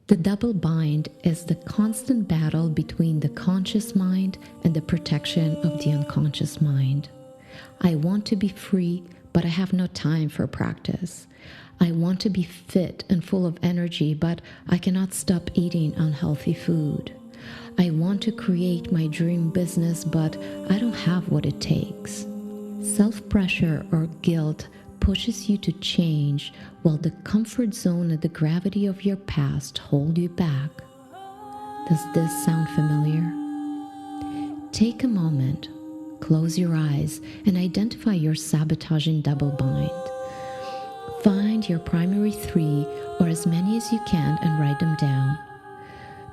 The double bind is the constant battle between the conscious mind and the protection of the unconscious mind. I want to be free, but I have no time for practice. I want to be fit and full of energy, but I cannot stop eating unhealthy food. I want to create my dream business, but I don't have what it takes. Self-pressure or guilt pushes you to change, while the comfort zone and the gravity of your past hold you back. Does this sound familiar? Take a moment, close your eyes, and identify your sabotaging double bind. Find your primary 3 or as many as you can and write them down.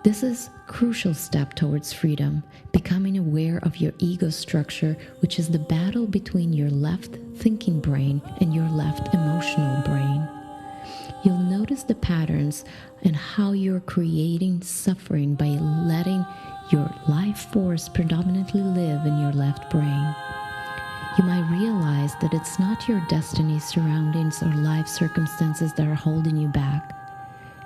This is a crucial step towards freedom, becoming aware of your ego structure, which is the battle between your left thinking brain and your left emotional brain. You'll notice the patterns and how you're creating suffering by letting your life force predominantly live in your left brain. You might realize that it's not your destiny, surroundings, or life circumstances that are holding you back.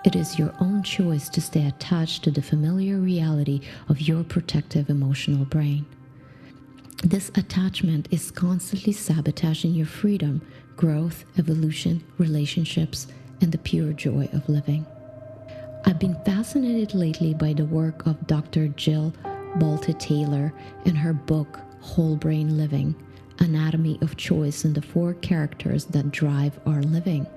It is your own choice to stay attached to the familiar reality of your protective emotional brain. This attachment is constantly sabotaging your freedom, growth, evolution, relationships, and the pure joy of living. I've been fascinated lately by the work of Dr. Jill Bolte Taylor and her book, Whole Brain Living, Anatomy of Choice and the 4 characters that drive our living.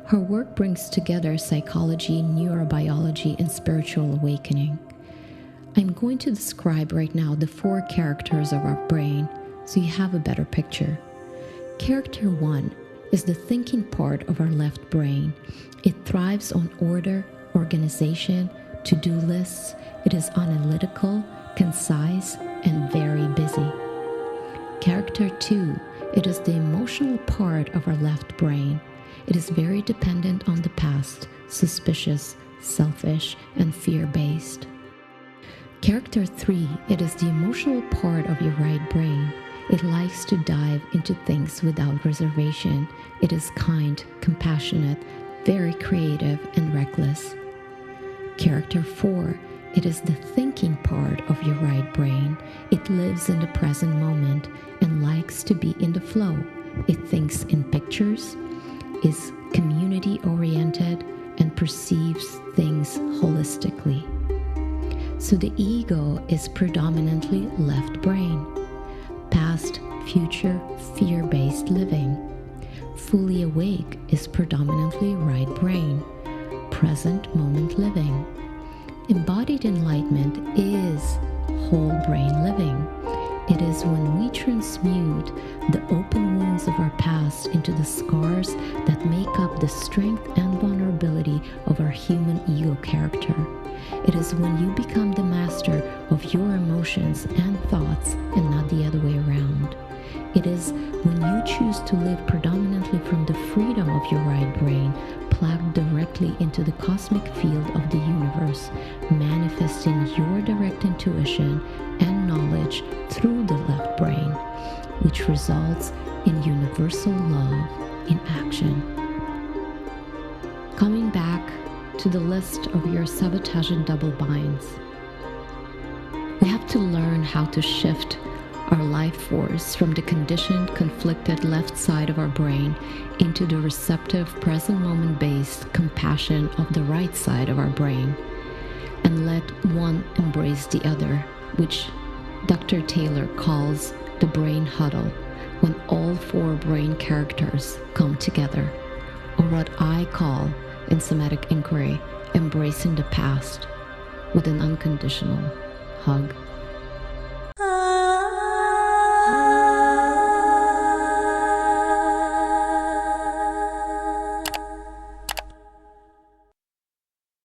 Her work brings together psychology, neurobiology, and spiritual awakening. I'm going to describe right now the 4 characters of our brain so you have a better picture. Character 1 is the thinking part of our left brain. It thrives on order, organization, to-do lists. It is analytical, concise, and very busy. Character 2, it is the emotional part of our left brain. It is very dependent on the past, suspicious, selfish, and fear-based. Character 3, it is the emotional part of your right brain. It likes to dive into things without reservation. It is kind, compassionate, very creative, and reckless. Character 4, it is the thinking part of your right brain. It lives in the present moment and likes to be in the flow. It thinks in pictures, is community-oriented, and perceives things holistically. So the ego is predominantly left brain. Past, future, fear-based living. Fully awake is predominantly right brain. Present moment living. Embodied enlightenment is whole brain living. It is when we transmute the open wounds of our past into the scars that make up the strength and vulnerability of our human ego character. It is when you become the master of your emotions and thoughts and not the other way around. It is when you choose to live predominantly from the freedom of your right brain, plugged directly into the cosmic field of the universe, manifesting your direct intuition and knowledge through the left brain, which results in universal love in action. Coming back to the list of your sabotage and double binds, we have to learn how to shift our life force from the conditioned, conflicted left side of our brain into the receptive, present moment-based compassion of the right side of our brain, and let one embrace the other, which Dr. Taylor calls the brain huddle, when all 4 brain characters come together, or what I call in somatic inquiry, embracing the past with an unconditional hug.